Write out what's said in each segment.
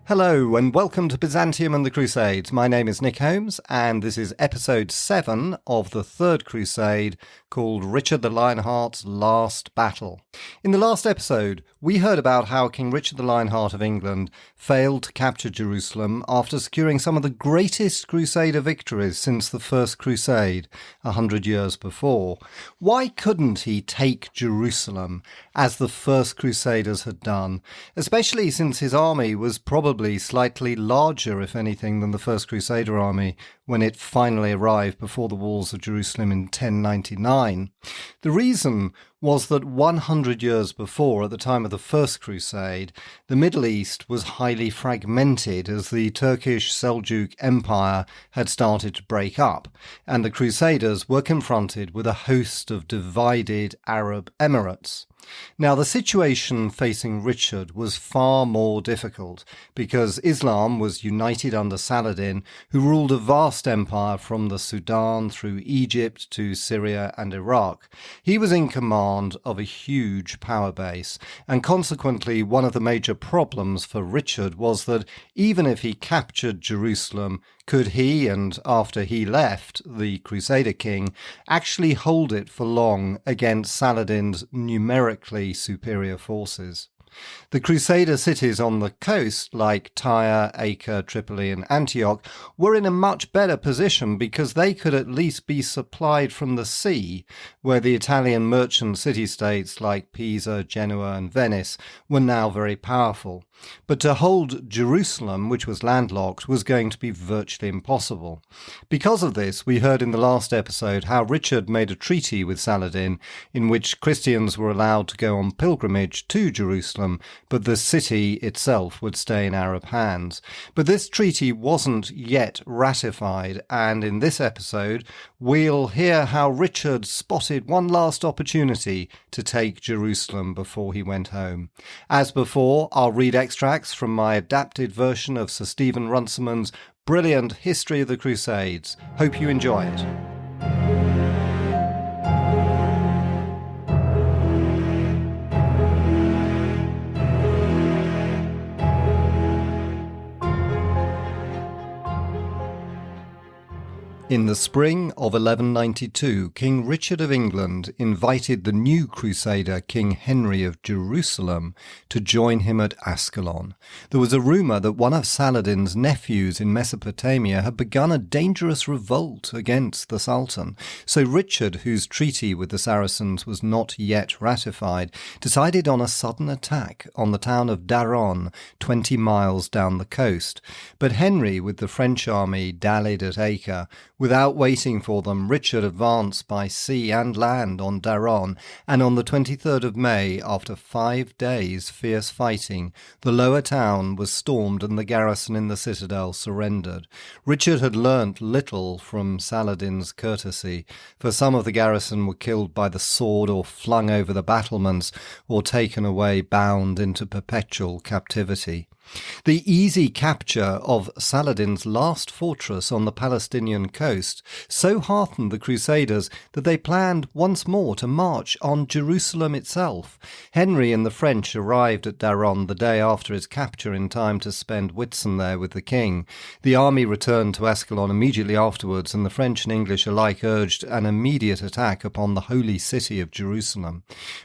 Hello and welcome to Byzantium and the Crusades. My name is Nick Holmes and this is episode 7 of the Third Crusade called Richard the Lionheart's Last Battle. In the last episode, we heard about how King Richard the Lionheart of England failed to capture Jerusalem after securing some of the greatest Crusader victories since the First Crusade, 100 years before. Why couldn't he take Jerusalem as the First Crusaders had done, especially since his army was probably slightly larger, if anything, than the First Crusader army when it finally arrived before the walls of Jerusalem in 1099. The reason was that 100 years before, at the time of the First Crusade, the Middle East was highly fragmented as the Turkish Seljuk Empire had started to break up, and the Crusaders were confronted with a host of divided Arab emirates. Now, the situation facing Richard was far more difficult because Islam was united under Saladin, who ruled a vast empire from the Sudan through Egypt to Syria and Iraq. He was in command of a huge power base, and consequently one of the major problems for Richard was that even if he captured Jerusalem, could he, and after he left, the Crusader king, actually hold it for long against Saladin's numerically superior forces? The Crusader cities on the coast, like Tyre, Acre, Tripoli and Antioch, were in a much better position because they could at least be supplied from the sea, where the Italian merchant city-states like Pisa, Genoa and Venice were now very powerful. But to hold Jerusalem, which was landlocked, was going to be virtually impossible. Because of this, we heard in the last episode how Richard made a treaty with Saladin in which Christians were allowed to go on pilgrimage to Jerusalem, but the city itself would stay in Arab hands. But this treaty wasn't yet ratified, and in this episode we'll hear how Richard spotted one last opportunity to take Jerusalem before he went home. As before, I'll read extracts from my adapted version of Sir Stephen Runciman's brilliant History of the Crusades. Hope you enjoy it. In the spring of 1192, King Richard of England invited the new Crusader, King Henry of Jerusalem, to join him at Ascalon. There was a rumour that one of Saladin's nephews in Mesopotamia had begun a dangerous revolt against the Sultan. So Richard, whose treaty with the Saracens was not yet ratified, decided on a sudden attack on the town of Daron, 20 miles down the coast. But Henry, with the French army, dallied at Acre. Without waiting for them, Richard advanced by sea and land on Daron, and on the 23rd of May, after 5 days' fierce fighting, the lower town was stormed and the garrison in the citadel surrendered. Richard had learnt little from Saladin's courtesy, for some of the garrison were killed by the sword or flung over the battlements or taken away bound into perpetual captivity. The easy capture of Saladin's last fortress on the Palestinian coast so heartened the Crusaders that they planned once more to march on Jerusalem itself. Henry and the French arrived at Daron the day after its capture in time to spend Whitsun there with the king. The army returned to Ascalon immediately afterwards, and the French and English alike urged an immediate attack upon the holy city of Jerusalem.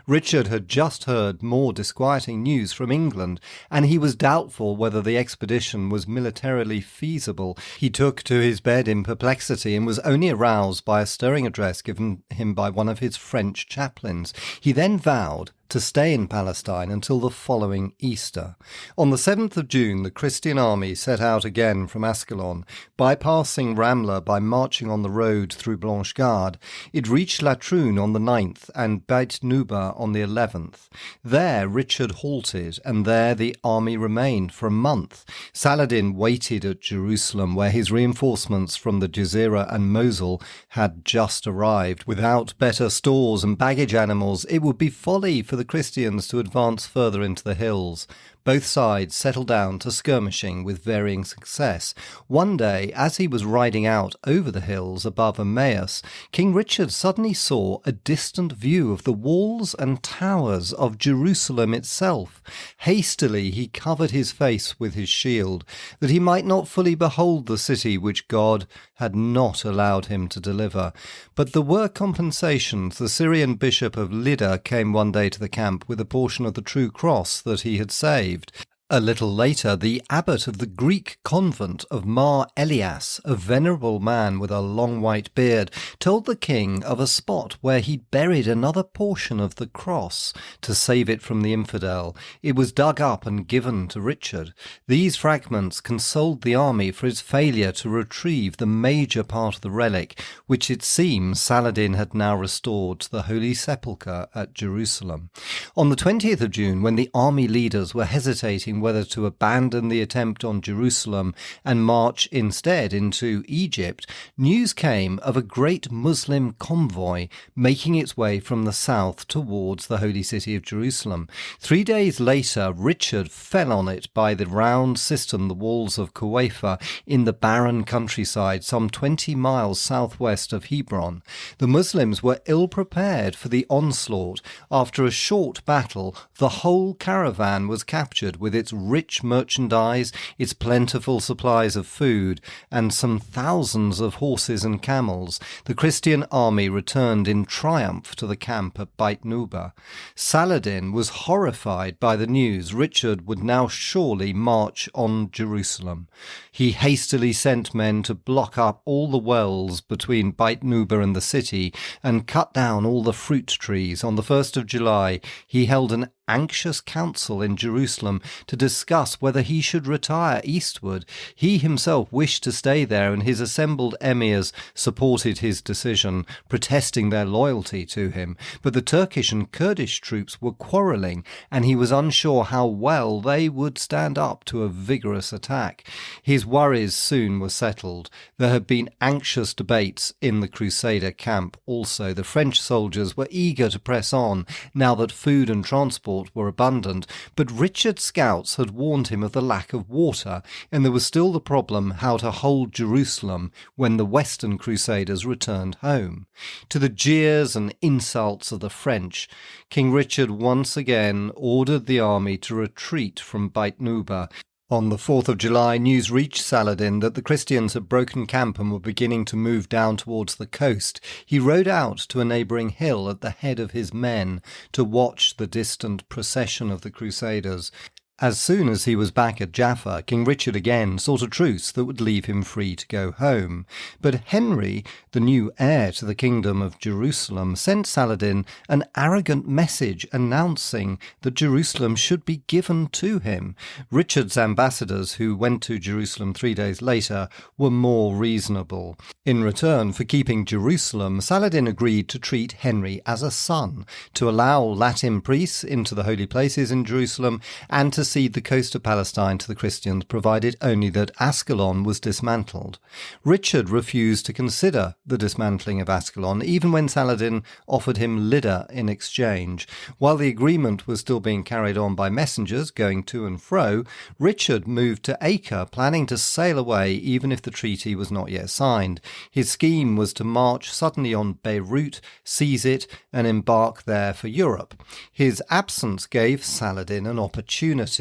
Richard had just heard more disquieting news from England, and he was doubtful whether the expedition was militarily feasible. He took to his bed in perplexity and was only aroused by a stirring address given him by one of his French chaplains. He then vowed to stay in Palestine until the following Easter. On the 7th of June, the Christian army set out again from Ascalon. Bypassing Ramla by marching on the road through Blanchegard, it reached Latrun on the 9th and Beit Nuba on the 11th. There Richard halted, and there the army remained for a month. Saladin waited at Jerusalem, where his reinforcements from the Jazira and Mosul had just arrived. Without better stores and baggage animals, it would be folly for the Christians to advance further into the hills. Both sides settled down to skirmishing with varying success. One day, as he was riding out over the hills above Emmaus, King Richard suddenly saw a distant view of the walls and towers of Jerusalem itself. Hastily he covered his face with his shield, that he might not fully behold the city which God had not allowed him to deliver. But there were compensations. The Syrian bishop of Lydda came one day to the camp with a portion of the true cross that he had saved. A little later, the abbot of the Greek convent of Mar Elias, a venerable man with a long white beard, told the king of a spot where he'd buried another portion of the cross to save it from the infidel. It was dug up and given to Richard. These fragments consoled the army for its failure to retrieve the major part of the relic, which it seems Saladin had now restored to the Holy Sepulchre at Jerusalem. On the 20th of June, when the army leaders were hesitating whether to abandon the attempt on Jerusalem and march instead into Egypt, news came of a great Muslim convoy making its way from the south towards the holy city of Jerusalem. 3 days later, Richard fell on it by the round cistern, the walls of Kuwaifa, in the barren countryside some 20 miles southwest of Hebron. The Muslims were ill-prepared for the onslaught. After a short battle, the whole caravan was captured with its rich merchandise, its plentiful supplies of food, and some thousands of horses and camels. The Christian army returned in triumph to the camp at Beit Nuba. Saladin was horrified by the news Richard would now surely march on Jerusalem. He hastily sent men to block up all the wells between Beit Nuba and the city and cut down all the fruit trees. On the 1st of July, he held an anxious council in Jerusalem to discuss whether he should retire eastward. He himself wished to stay there, and his assembled emirs supported his decision, protesting their loyalty to him. But the Turkish and Kurdish troops were quarrelling, and he was unsure how well they would stand up to a vigorous attack. His worries soon were settled. There had been anxious debates in the Crusader camp also. The French soldiers were eager to press on, now that food and transport were abundant, but Richard's scouts had warned him of the lack of water, and there was still the problem how to hold Jerusalem when the Western Crusaders returned home. To the jeers and insults of the French, King Richard once again ordered the army to retreat from Beit Nuba. On the 4th of July, news reached Saladin that the Christians had broken camp and were beginning to move down towards the coast. He rode out to a neighbouring hill at the head of his men to watch the distant procession of the Crusaders. As soon as he was back at Jaffa, King Richard again sought a truce that would leave him free to go home. But Henry, the new heir to the kingdom of Jerusalem, sent Saladin an arrogant message announcing that Jerusalem should be given to him. Richard's ambassadors, who went to Jerusalem 3 days later, were more reasonable. In return for keeping Jerusalem, Saladin agreed to treat Henry as a son, to allow Latin priests into the holy places in Jerusalem, and to cede the coast of Palestine to the Christians, provided only that Ascalon was dismantled. Richard refused to consider the dismantling of Ascalon, even when Saladin offered him Lydda in exchange. While the agreement was still being carried on by messengers going to and fro, Richard moved to Acre, planning to sail away even if the treaty was not yet signed. His scheme was to march suddenly on Beirut, seize it, and embark there for Europe. His absence gave Saladin an opportunity.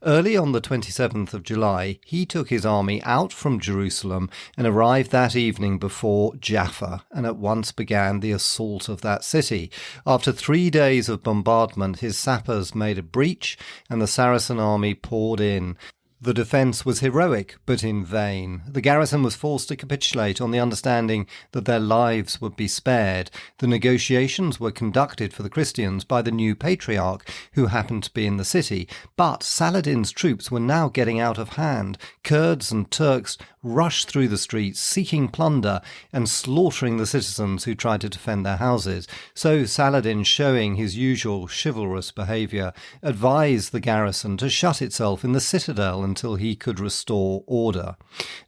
Early on the 27th of July, he took his army out from Jerusalem and arrived that evening before Jaffa, and at once began the assault of that city. After 3 days of bombardment, his sappers made a breach, and the Saracen army poured in. The defence was heroic, but in vain. The garrison was forced to capitulate on the understanding that their lives would be spared. The negotiations were conducted for the Christians by the new patriarch, who happened to be in the city. But Saladin's troops were now getting out of hand. Kurds and Turks rushed through the streets, seeking plunder and slaughtering the citizens who tried to defend their houses. So Saladin, showing his usual chivalrous behaviour, advised the garrison to shut itself in the citadel until he could restore order.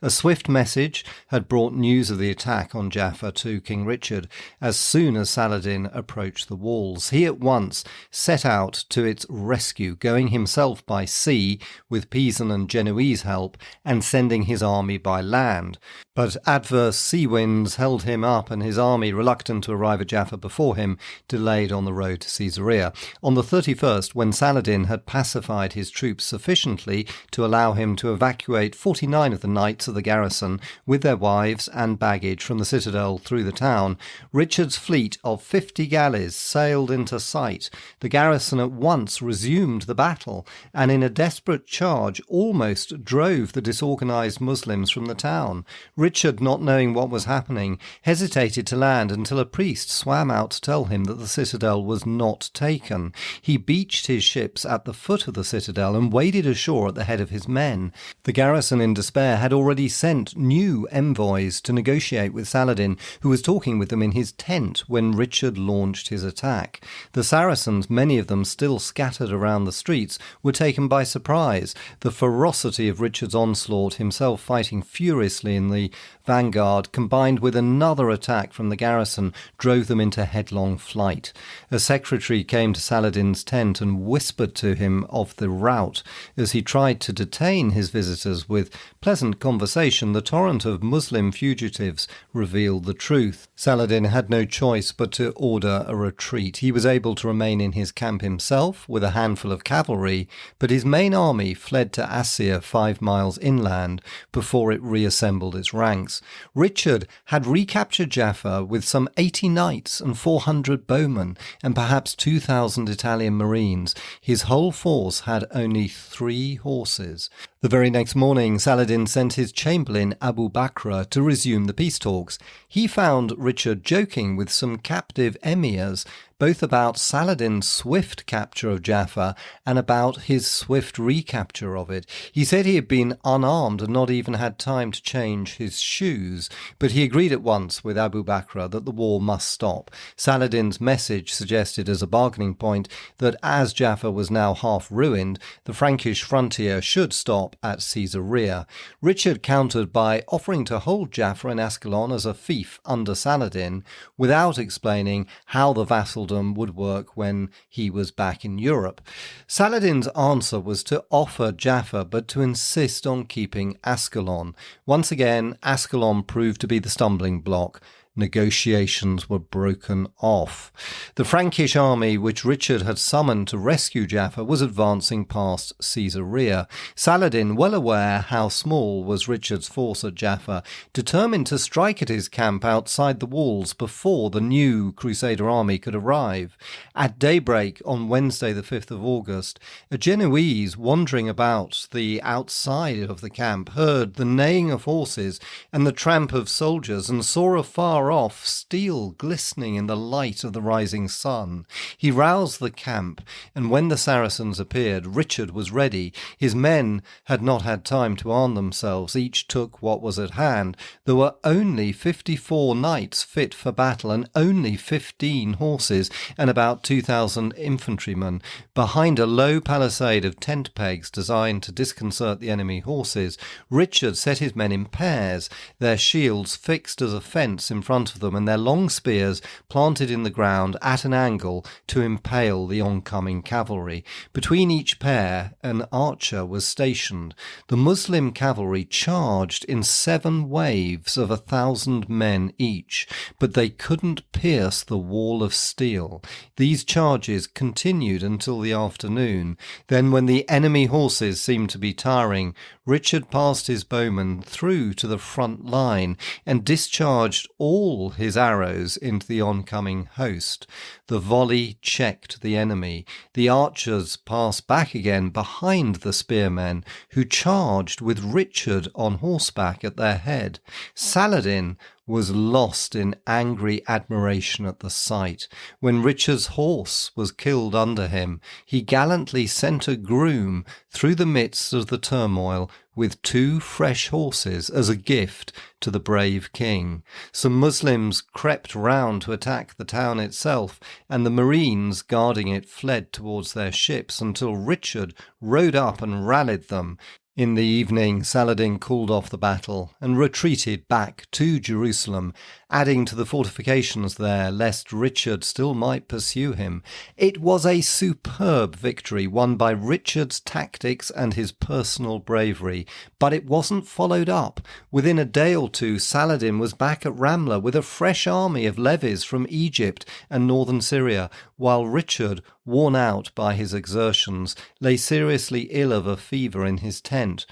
A swift message had brought news of the attack on Jaffa to King Richard as soon as Saladin approached the walls. He at once set out to its rescue, going himself by sea with Pisan and Genoese help and sending his army by land. But adverse sea winds held him up, and his army, reluctant to arrive at Jaffa before him, delayed on the road to Caesarea. On the 31st, when Saladin had pacified his troops sufficiently to allow him to evacuate 49 of the knights of the garrison with their wives and baggage from the citadel through the town, Richard's fleet of 50 galleys sailed into sight. The garrison at once resumed the battle, and in a desperate charge almost drove the disorganized Muslims from the town. Richard, not knowing what was happening, hesitated to land until a priest swam out to tell him that the citadel was not taken. He beached his ships at the foot of the citadel and waded ashore at the head of his men. The garrison, in despair, had already sent new envoys to negotiate with Saladin, who was talking with them in his tent when Richard launched his attack. The Saracens, many of them still scattered around the streets, were taken by surprise. The ferocity of Richard's onslaught, himself fighting furiously in the vanguard, combined with another attack from the garrison, drove them into headlong flight. A secretary came to Saladin's tent and whispered to him of the rout. As he tried to detain his visitors with pleasant conversation, the torrent of Muslim fugitives revealed the truth. Saladin had no choice but to order a retreat. He was able to remain in his camp himself with a handful of cavalry, but his main army fled to Assia 5 miles inland before it reassembled its ranks. Richard had recaptured Jaffa with some 80 knights and 400 bowmen and perhaps 2,000 Italian marines. His whole force had only 3 horses. The very next morning, Saladin sent his chamberlain Abu Bakr to resume the peace talks. He found Richard joking with some captive emirs, both about Saladin's swift capture of Jaffa and about his swift recapture of it. He said he had been unarmed and not even had time to change his shoes, but he agreed at once with Abu Bakr that the war must stop. Saladin's message suggested as a bargaining point that as Jaffa was now half ruined, the Frankish frontier should stop at Caesarea. Richard countered by offering to hold Jaffa and Ascalon as a fief under Saladin, without explaining how the vassaldom would work when he was back in Europe. Saladin's answer was to offer Jaffa, but to insist on keeping Ascalon. Once again, Ascalon proved to be the stumbling block. Negotiations were broken off. The Frankish army, which Richard had summoned to rescue Jaffa, was advancing past Caesarea. Saladin, well aware how small was Richard's force at Jaffa, determined to strike at his camp outside the walls before the new Crusader army could arrive. At daybreak on Wednesday the 5th of August, a Genoese wandering about the outside of the camp heard the neighing of horses and the tramp of soldiers and saw afar off steel glistening in the light of the rising sun. He roused the camp, and when the Saracens appeared, Richard was ready. His men had not had time to arm themselves. Each took what was at hand. There were only 54 knights fit for battle and only 15 horses and about 2,000 infantrymen. Behind a low palisade of tent pegs designed to disconcert the enemy horses, Richard set his men in pairs, their shields fixed as a fence in front of them and their long spears planted in the ground at an angle to impale the oncoming cavalry. Between each pair an archer was stationed. The Muslim cavalry charged in 7 waves of 1,000 men each, but they couldn't pierce the wall of steel. These charges continued until the afternoon. Then, when the enemy horses seemed to be tiring, Richard passed his bowmen through to the front line and discharged all his arrows into the oncoming host. The volley checked the enemy. The archers passed back again behind the spearmen, who charged with Richard on horseback at their head. Saladin was lost in angry admiration at the sight. When Richard's horse was killed under him, he gallantly sent a groom through the midst of the turmoil with 2 fresh horses as a gift to the brave king. Some Muslims crept round to attack the town itself, and the marines guarding it fled towards their ships until Richard rode up and rallied them. In the evening, Saladin called off the battle and retreated back to Jerusalem, adding to the fortifications there, lest Richard still might pursue him. It was a superb victory won by Richard's tactics and his personal bravery, but it wasn't followed up. Within a day or two, Saladin was back at Ramla with a fresh army of levies from Egypt and northern Syria, while Richard, worn out by his exertions, lay seriously ill of a fever in his tent.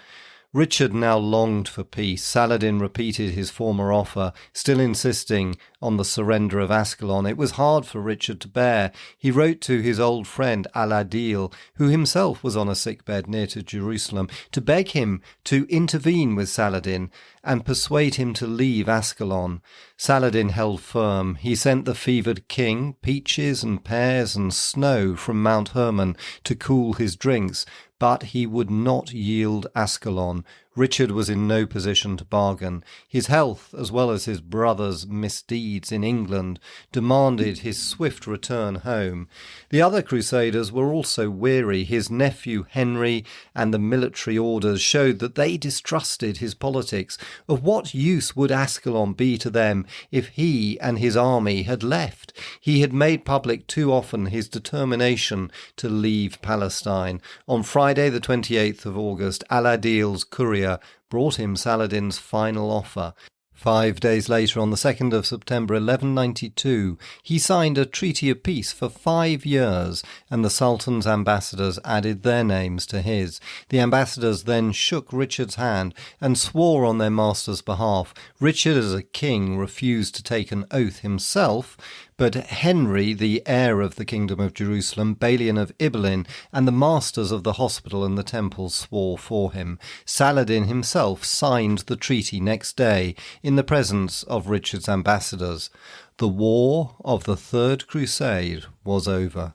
Richard now longed for peace. Saladin repeated his former offer, still insisting on the surrender of Ascalon. It was hard for Richard to bear. He wrote to his old friend Al-Adil, who himself was on a sickbed near to Jerusalem, to beg him to intervene with Saladin and persuade him to leave Ascalon. Saladin held firm. He sent the fevered king peaches and pears and snow from Mount Hermon to cool his drinks, but he would not yield Ascalon. Richard was in no position to bargain. His health, as well as his brother's misdeeds in England, demanded his swift return home. The other crusaders were also weary. His nephew Henry and the military orders showed that they distrusted his politics. Of what use would Ascalon be to them if he and his army had left? He had made public too often his determination to leave Palestine. On Friday, the 28th of August, Al-Adil's courier brought him Saladin's final offer. 5 days later, on the 2nd of September 1192, he signed a treaty of peace for 5 years, and the Sultan's ambassadors added their names to his. The ambassadors then shook Richard's hand and swore on their master's behalf. Richard, as a king, refused to take an oath himself, but Henry, the heir of the Kingdom of Jerusalem, Balian of Ibelin, and the masters of the hospital and the temple swore for him. Saladin himself signed the treaty next day in the presence of Richard's ambassadors. The war of the Third Crusade was over.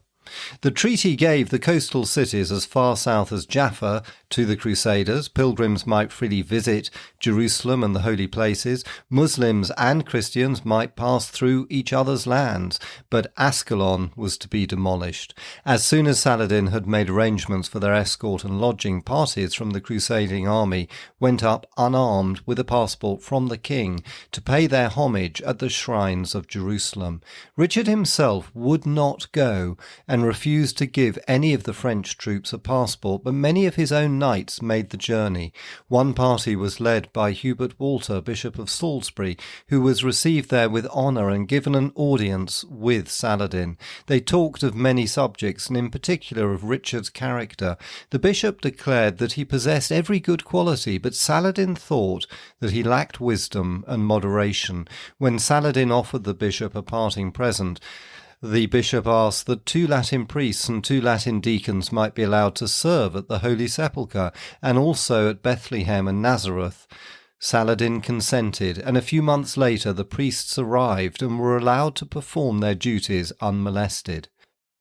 The treaty gave the coastal cities as far south as Jaffa to the Crusaders. Pilgrims might freely visit Jerusalem and the holy places. Muslims and Christians might pass through each other's lands, but Ascalon was to be demolished. As soon as Saladin had made arrangements for their escort and lodging, parties from the crusading army went up unarmed with a passport from the king to pay their homage at the shrines of Jerusalem. Richard himself would not go and refused to give any of the French troops a passport, but many of his own knights made the journey. One party was led by Hubert Walter, Bishop of Salisbury, who was received there with honour and given an audience with Saladin. They talked of many subjects, and in particular of Richard's character. The bishop declared that he possessed every good quality, but Saladin thought that he lacked wisdom and moderation. When Saladin offered the bishop a parting present, the bishop asked that 2 Latin priests and 2 Latin deacons might be allowed to serve at the Holy Sepulchre and also at Bethlehem and Nazareth. Saladin consented, and a few months later the priests arrived and were allowed to perform their duties unmolested.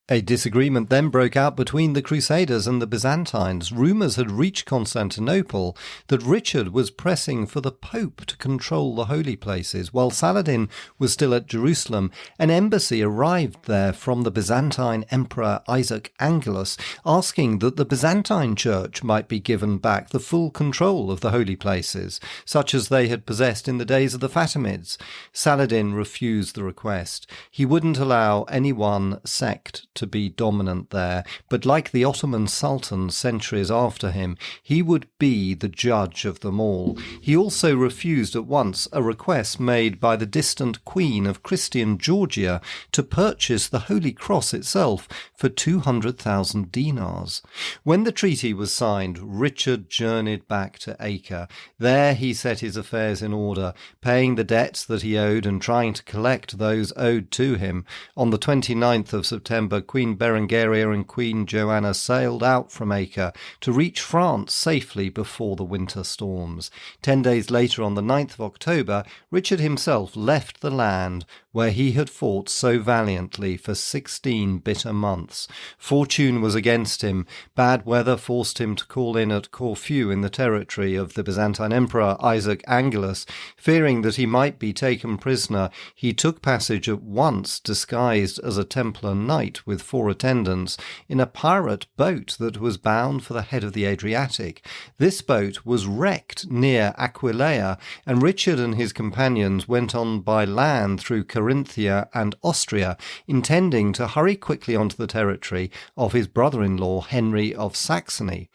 A disagreement then broke out between the Crusaders and the Byzantines. Rumours had reached Constantinople that Richard was pressing for the Pope to control the holy places. While Saladin was still at Jerusalem, an embassy arrived there from the Byzantine Emperor Isaac Angelus, asking that the Byzantine Church might be given back the full control of the holy places, such as they had possessed in the days of the Fatimids. Saladin refused the request. He wouldn't allow any one sect to be dominant there, but like the Ottoman Sultan centuries after him, he would be the judge of them all. He also refused at once a request made by the distant Queen of Christian Georgia to purchase the Holy Cross itself for 200,000 dinars. When the treaty was signed, Richard journeyed back to Acre. There he set his affairs in order, paying the debts that he owed and trying to collect those owed to him. On the 29th of September, Queen Berengaria and Queen Joanna sailed out from Acre to reach France safely before the winter storms. 10 days later, on the 9th of October, Richard himself left the land where he had fought so valiantly for 16 bitter months. Fortune was against him. Bad weather forced him to call in at Corfu in the territory of the Byzantine Emperor Isaac Angelus. Fearing that he might be taken prisoner, he took passage at once, disguised as a Templar knight with 4 attendants in a pirate boat that was bound for the head of the Adriatic. This boat was wrecked near Aquileia, and Richard and his companions went on by land through Carinthia and Austria, intending to hurry quickly onto the territory of his brother-in-law Henry of Saxony.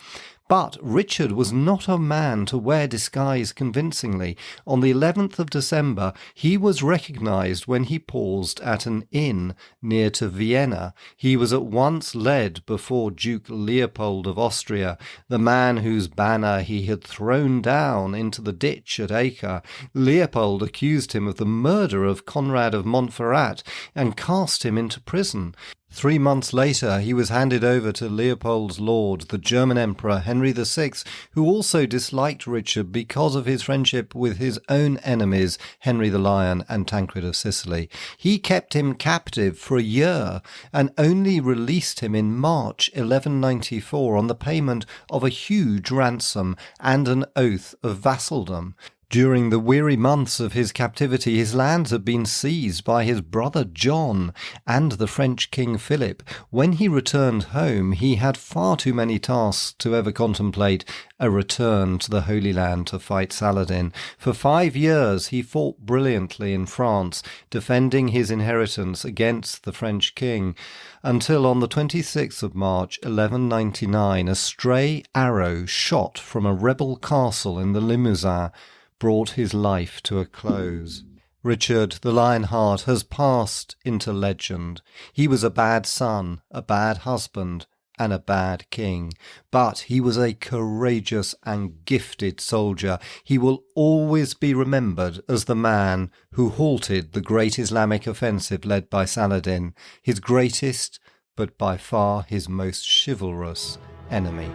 But Richard was not a man to wear disguise convincingly. On the 11th of December, he was recognised when he paused at an inn near to Vienna. He was at once led before Duke Leopold of Austria, the man whose banner he had thrown down into the ditch at Acre. Leopold accused him of the murder of Conrad of Montferrat and cast him into prison. 3 months later, he was handed over to Leopold's lord, the German Emperor Henry VI, who also disliked Richard because of his friendship with his own enemies, Henry the Lion and Tancred of Sicily. He kept him captive for a year and only released him in March 1194 on the payment of a huge ransom and an oath of vassaldom. During the weary months of his captivity, his lands had been seized by his brother John and the French King Philip. When he returned home, he had far too many tasks to ever contemplate a return to the Holy Land to fight Saladin. For 5 years he fought brilliantly in France, defending his inheritance against the French king, until on the 26th of March 1199 a stray arrow shot from a rebel castle in the Limousin brought his life to a close. Richard the Lionheart has passed into legend. He was a bad son, a bad husband, and a bad king. But he was a courageous and gifted soldier. He will always be remembered as the man who halted the great Islamic offensive led by Saladin, his greatest, but by far his most chivalrous enemy.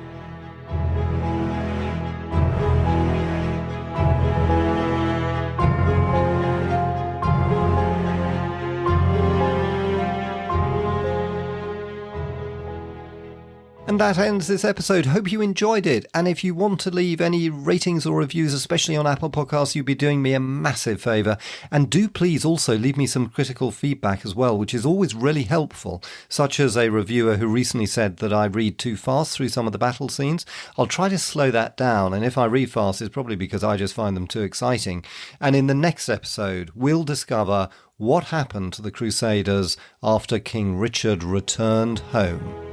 And that ends this episode. Hope you enjoyed it. And if you want to leave any ratings or reviews, especially on Apple Podcasts, you'd be doing me a massive favour. And do please also leave me some critical feedback as well, which is always really helpful, such as a reviewer who recently said that I read too fast through some of the battle scenes. I'll try to slow that down, and if I read fast, it's probably because I just find them too exciting. And in the next episode, we'll discover what happened to the Crusaders after King Richard returned home.